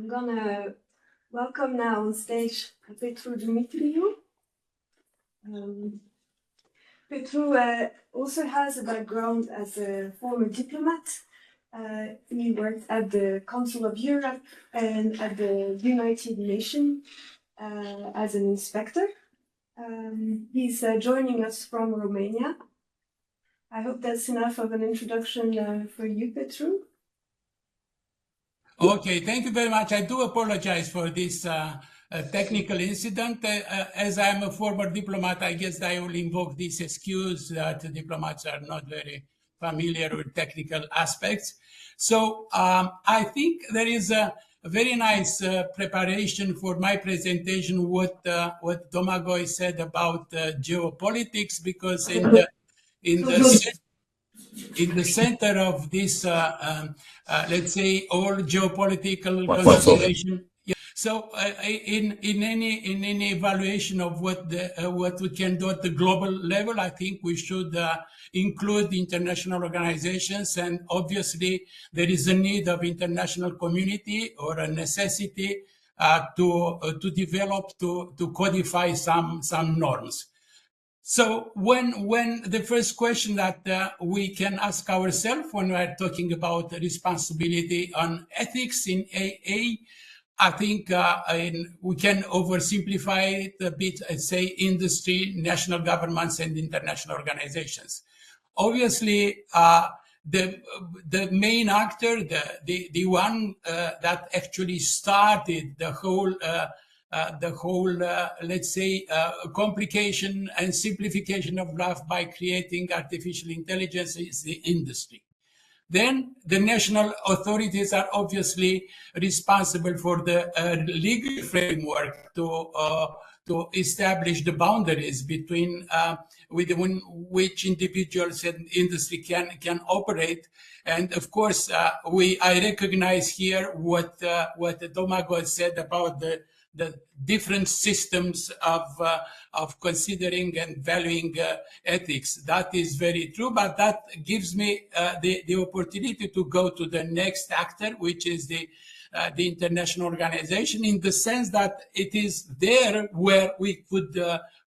I'm gonna welcome now on stage Petru Dumitriu. Petru also has a background as a former diplomat. He worked at the Council of Europe and at the United Nations as an inspector. He's joining us from Romania. I hope that's enough of an introduction for you, Petru. Okay, thank you very much. I do apologize for this technical incident. As I'm a former diplomat, I guess I will invoke this excuse that diplomats are not very familiar with technical aspects. So I think there is a very nice preparation for my presentation, what Domagoj said about geopolitics, because in the center of this, let's say, all geopolitical consideration. Yeah. So, in any evaluation of what we can do at the global level, I think we should include international organizations, and obviously there is a need of international community or a necessity to develop to codify some norms. So when the first question that we can ask ourselves when we are talking about responsibility on ethics in AA, I think we can oversimplify it a bit and say industry, national governments, and international organizations. Obviously, the main actor, the one that actually started the whole let's say, complication and simplification of life by creating artificial intelligence is the industry. Then the national authorities are obviously responsible for the legal framework to establish the boundaries between within which individuals and industry can operate. And of course, I recognize here what Domagoj said about the different systems of considering and valuing ethics. That is very true, but that gives me the opportunity to go to the next actor, which is the international organization, in the sense that it is there where we could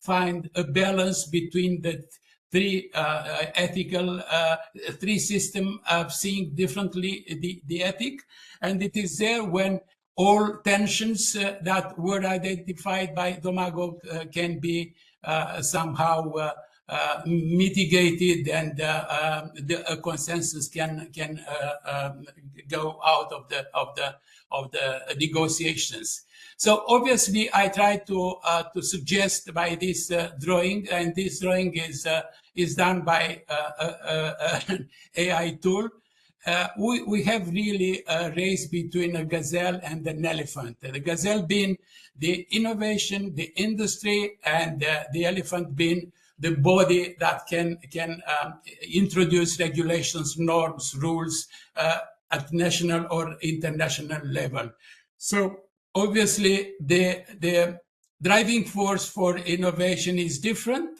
find a balance between the three ethical, three system of seeing differently the ethic, and it is there when all tensions that were identified by Domagoj can be somehow mitigated, and the consensus can go out of the negotiations. So obviously, I try to suggest by this drawing, and this drawing is done by an AI tool. We have really a race between a gazelle and an elephant. The gazelle being the innovation, the industry, and the elephant being the body that can introduce regulations, norms, rules at national or international level. So obviously, the driving force for innovation is different.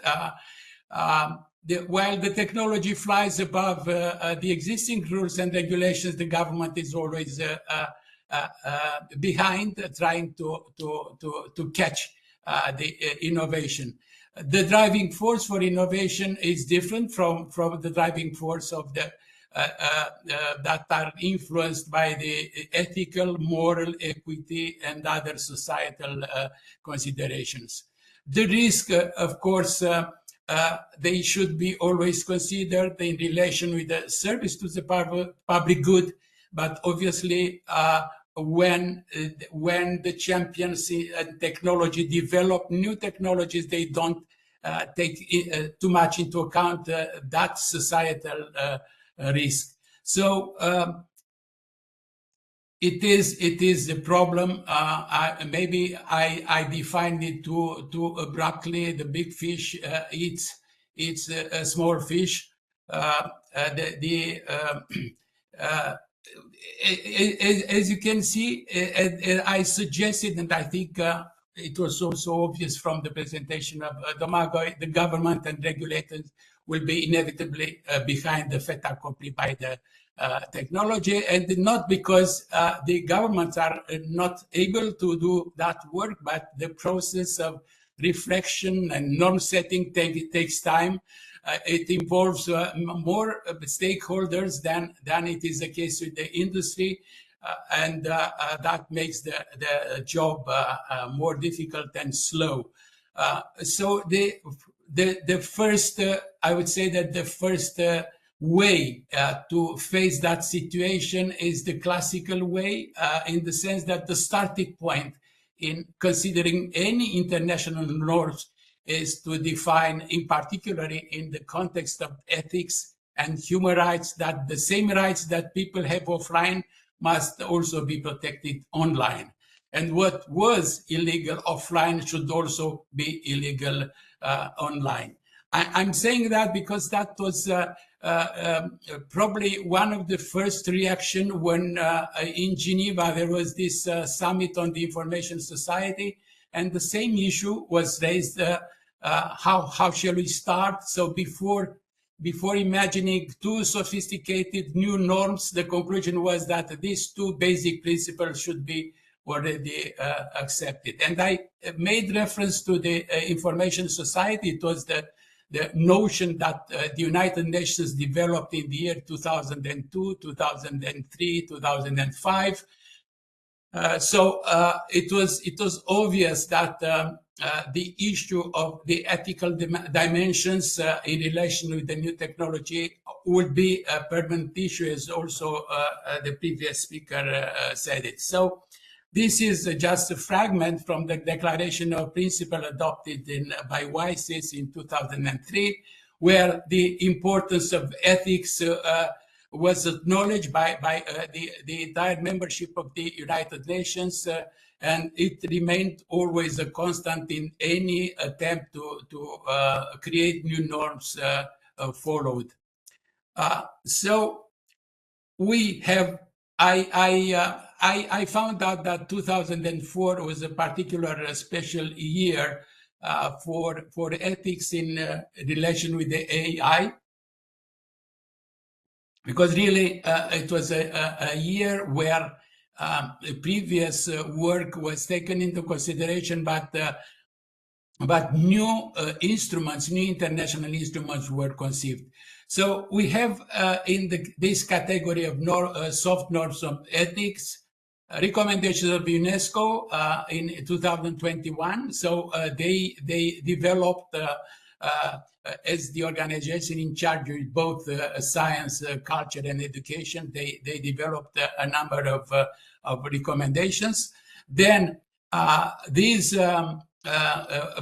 While the technology flies above the existing rules and regulations, the government is always behind, trying to catch the innovation. The driving force for innovation is different from the driving force of the that are influenced by the ethical, moral, equity, and other societal considerations. The risk, of course, they should be always considered in relation with the service to the public good, but obviously when the champions in technology develop new technologies, they don't take too much into account that societal risk. So it is a problem. Maybe I defined it too abruptly. The big fish eats a small fish. As you can see, I suggested, and I think it was also obvious from the presentation of Domagoj, the government and regulators will be inevitably behind the fait accompli by technology, and not because the governments are not able to do that work, but the process of reflection and norm setting takes time. It involves more stakeholders than it is the case with the industry, and that makes the job more difficult and slow. So the first, I would say that the first way to face that situation is the classical way, in the sense that the starting point in considering any international norms is to define, in particularly in the context of ethics and human rights, that the same rights that people have offline must also be protected online. And what was illegal offline should also be illegal online. I'm saying that because that was probably one of the first reactions when in Geneva there was this summit on the information society, and the same issue was raised. How shall we start? So before imagining too sophisticated new norms, the conclusion was that these two basic principles should be already accepted. And I made reference to the information society. It was the notion that the United Nations developed in the year 2002, 2003, 2005. So it was obvious that the issue of the ethical dimensions in relation with the new technology would be a permanent issue, as also the previous speaker said it. So this is just a fragment from the Declaration of Principle adopted by WISES in 2003, where the importance of ethics was acknowledged by the entire membership of the United Nations, and it remained always a constant in any attempt to create new norms followed. So we have, I found out that 2004 was a particular special year for ethics in relation with the AI, because really it was a year where the previous work was taken into consideration, but new instruments, new international instruments were conceived. So we have in this category of soft norms of ethics, recommendations of UNESCO in 2021. So they developed, as the organization in charge with both science, culture, and education, they developed a number of recommendations. Then these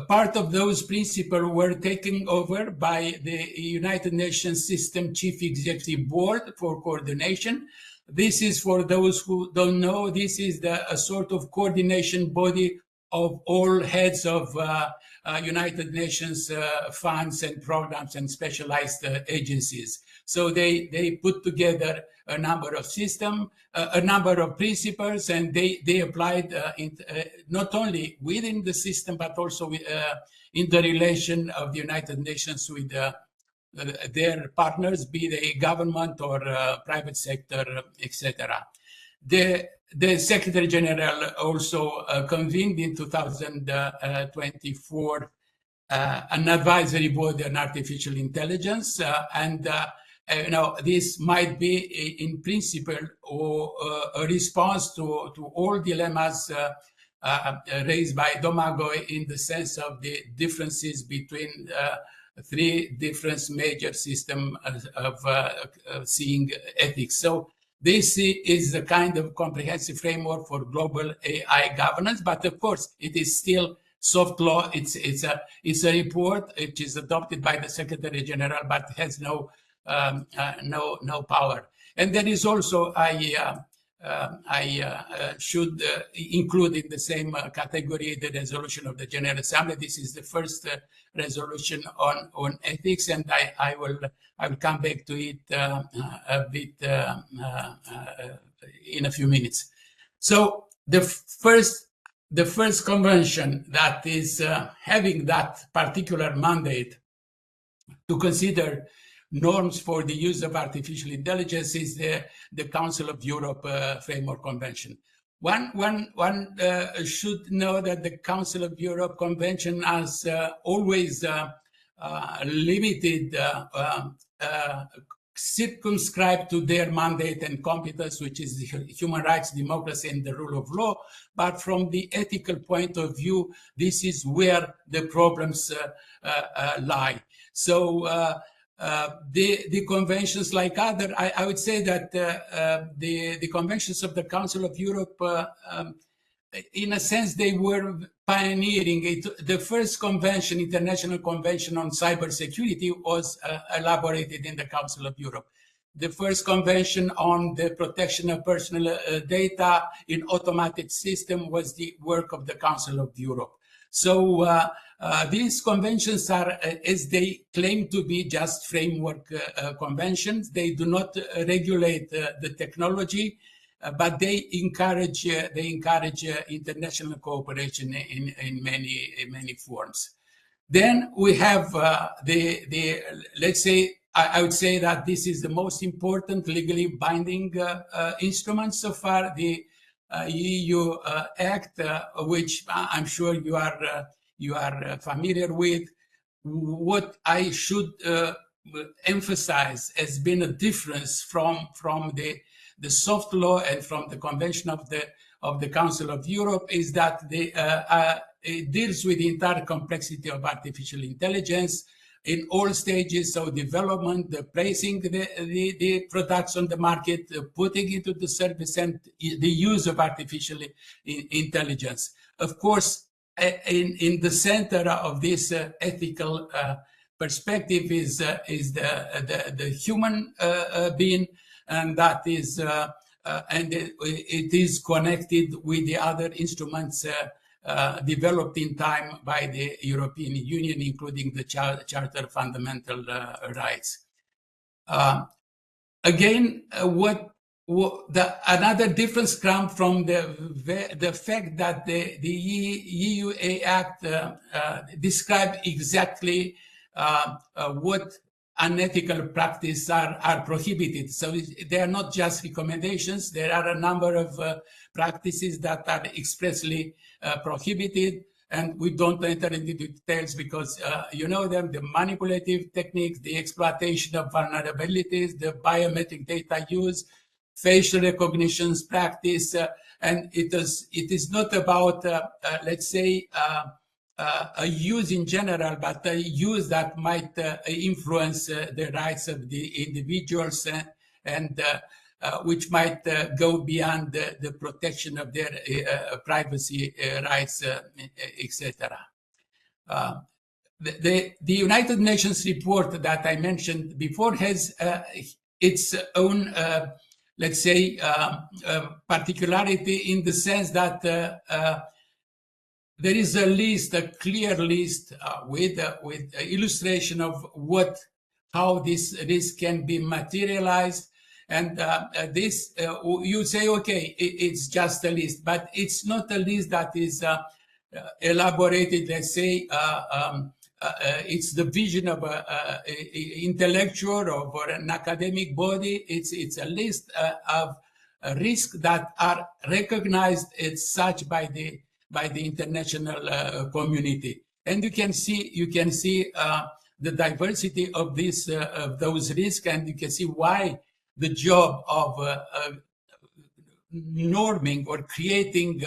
part of those principles were taken over by the United Nations System Chief Executive Board for coordination. This is, for those who don't know, this is a sort of coordination body of all heads of United Nations funds and programs and specialized agencies. So they put together a number of a number of principles, and they applied not only within the system, but also in the relation of the United Nations with their partners, be they government or private sector, etc. The Secretary General also convened in 2024 an advisory board on artificial intelligence, and this might be in principle or a response to all dilemmas raised by Domagoj, in the sense of the differences between three different major systems of seeing ethics. So this is a kind of comprehensive framework for global AI governance, but of course it is still soft law. It's a report which is adopted by the Secretary General, but has no power. And there is also I should include in the same category the resolution of the General Assembly. This is the first resolution on ethics, and I will come back to it a bit in a few minutes. So the first convention that is having that particular mandate to consider norms for the use of artificial intelligence is the Council of Europe Framework Convention. One should know that the Council of Europe Convention has always limited, circumscribed to their mandate and competence, which is human rights, democracy, and the rule of law. But from the ethical point of view, this is where the problems lie. So the conventions, like other, I would say that the conventions of the Council of Europe, in a sense, they were pioneering it. The first convention, International Convention on Cybersecurity, was elaborated in the Council of Europe. The first convention on the protection of personal data in automated system was the work of the Council of Europe. So these conventions are, as they claim to be, just framework conventions. They do not regulate the technology, but they encourage international cooperation in many forms. Then we have let's say, I would say that this is the most important legally binding instrument so far, the EU Act, which I'm sure you are familiar with. What I should emphasize has been a difference from the soft law and from the Convention of the Council of Europe is that it deals with the entire complexity of artificial intelligence in all stages of development, the placing the products on the market, putting into the service, and the use of artificial intelligence. Of course, in the center of this ethical perspective is the human being, and that is and it is connected with the other instruments developed in time by the European Union, including the Charter of Fundamental Rights. Again, another difference comes from the fact that the EU Act describes exactly what unethical practices are prohibited. So they are not just recommendations. There are a number of practices that are expressly prohibited, and we don't enter into details because you know them: the manipulative techniques, the exploitation of vulnerabilities, the biometric data use, facial recognition practice, and it is not about let's say a use in general, but a use that might influence the rights of the individuals and which might go beyond the protection of their privacy rights, etc. The United Nations report that I mentioned before has its own, let's say, particularity in the sense that there is a list, a clear list with illustration of how this risk can be materialized. And this, you say, okay, it's just a list, but it's not a list that is elaborated, let's say, it's the vision of an intellectual or an academic body. It's a list of risks that are recognized as such by the international community. And you can see the diversity of those risks, and you can see why the job of norming or creating,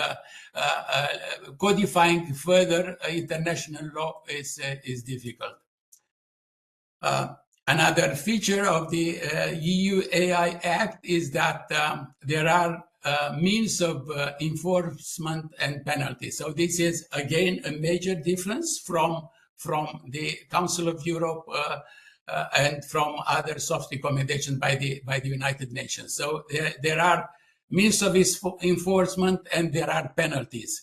codifying further international law is difficult. Another feature of the EU AI Act is that there are means of enforcement and penalties. So this is again a major difference from the Council of Europe and from other soft recommendations by the United Nations. So there are means of enforcement and there are penalties.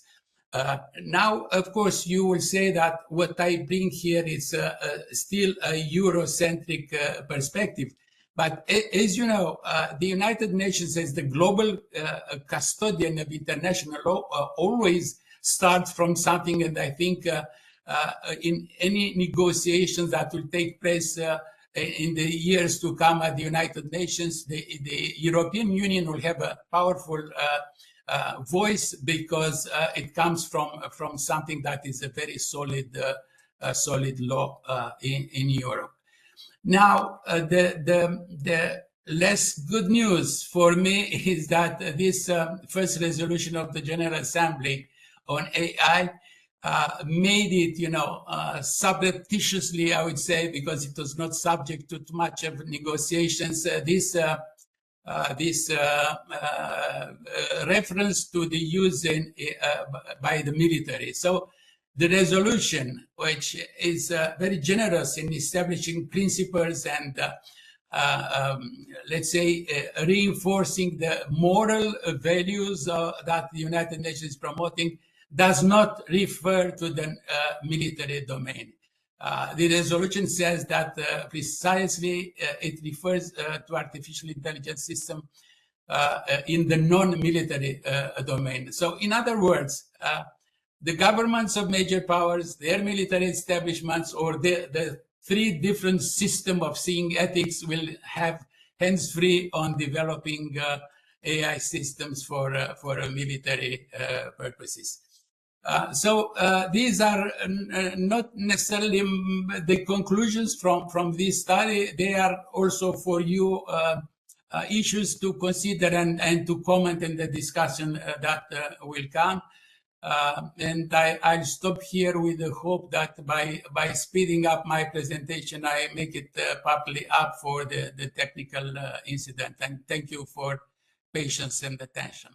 Now, of course, you will say that what I bring here is still a Eurocentric perspective. But as you know, the United Nations as the global custodian of international law always starts from something, and I think in any negotiations that will take place in the years to come at the United Nations, the European Union will have a powerful voice because it comes from something that is a very solid law in Europe. Now, the less good news for me is that this first resolution of the General Assembly on AI made it, surreptitiously, I would say, because it was not subject to too much of negotiations. This reference to the use by the military. So the resolution, which is very generous in establishing principles and let's say reinforcing the moral values that the United Nations is promoting, does not refer to the military domain. The resolution says that precisely it refers to artificial intelligence system in the non-military domain. So in other words, the governments of major powers, their military establishments, or the three different systems of seeing ethics will have hands free on developing AI systems for military purposes. So these are not necessarily the conclusions from this study. They are also for you issues to consider and to comment in the discussion that will come. And I'll stop here with the hope that by speeding up my presentation, I make it properly up for the technical incident. And thank you for patience and attention.